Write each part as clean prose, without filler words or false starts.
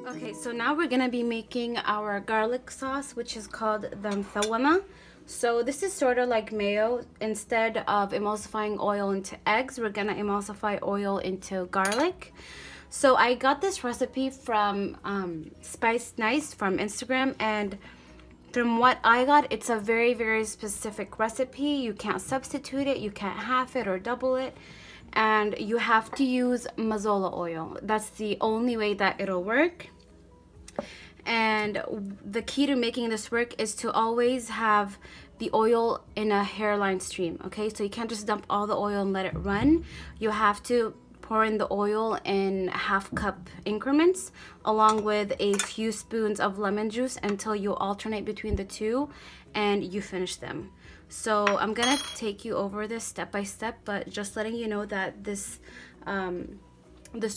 Okay, so now we're gonna be making our garlic sauce, which is called the shawarma. So this is sort of like mayo. Instead of emulsifying oil into eggs, we're gonna emulsify oil into garlic. So I got this recipe from Spice Nice from Instagram, and from what I got, it's a very specific recipe. You can't substitute it, you can't half it or double it, and you have to use mazola oil. That's the only way that it'll work. And the key to making this work is to always have the oil in a hairline stream. Okay, so you can't just dump all the oil and let it run. You have to pour in the oil in half-cup increments along with a few spoons of lemon juice until you alternate between the two and you finish them. So I'm gonna take you over this step by step, but just letting you know that this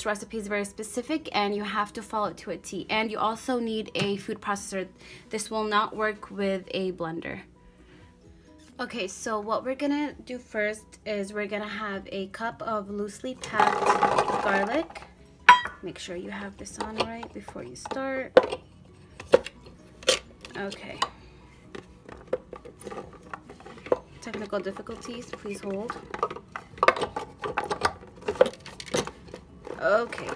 recipe is very specific and you have to follow it to a T. And you also need a food processor. This will not work with a blender. Okay, so what we're gonna do first is we're gonna have a cup of loosely packed garlic. Make sure you have this on right before you start. Okay. Technical difficulties, please hold. Okay,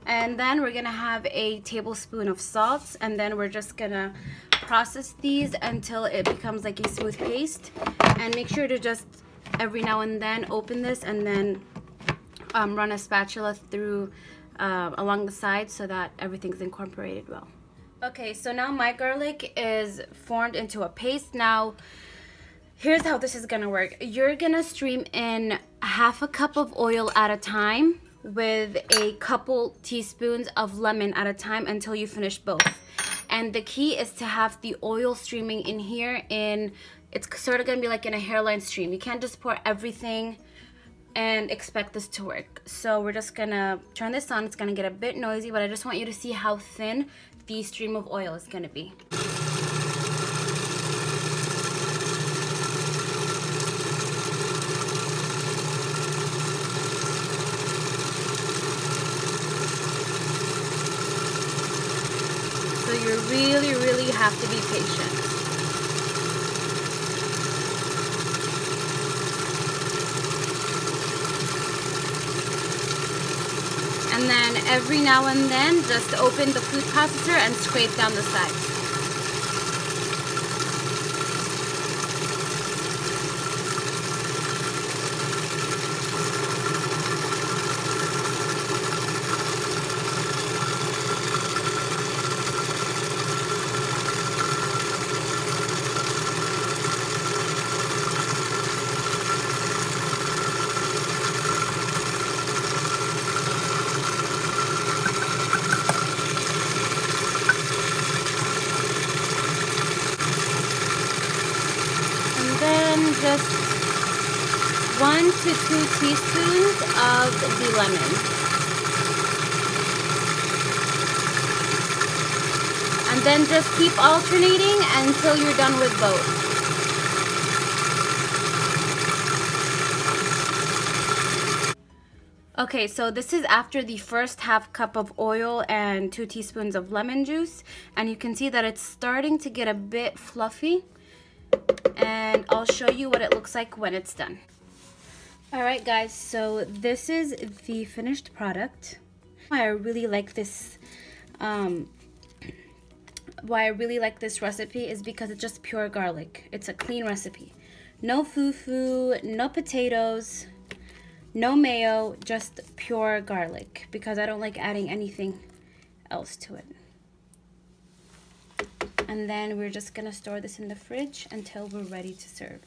and then we're gonna have a tablespoon of salt, and then we're just gonna process these until it becomes like a smooth paste. And make sure to just every now and then open this and then run a spatula through along the sides so that everything's incorporated well. Okay, so now my garlic is formed into a paste. Now here's how this is gonna work. You're gonna stream in half a cup of oil at a time with a couple teaspoons of lemon at a time until you finish both. And the key is to have the oil streaming in here it's sort of gonna be like in a hairline stream. You can't just pour everything and expect this to work. So we're just gonna turn this on. It's gonna get a bit noisy, but I just want you to see how thin the stream of oil is gonna be. So you really have to be patient. And then every now and then just open the food processor and scrape down the sides. Just 1 to 2 teaspoons of the lemon. And then just keep alternating until you're done with both. Okay, so this is after the first half cup of oil and 2 teaspoons of lemon juice. And you can see that it's starting to get a bit fluffy. And I'll show you what it looks like when it's done. Alright guys, so this is the finished product. Why I really like this recipe is because it's just pure garlic. It's a clean recipe. No fufu, no potatoes, no mayo, just pure garlic, because I don't like adding anything else to it. And then we're just gonna store this in the fridge until we're ready to serve.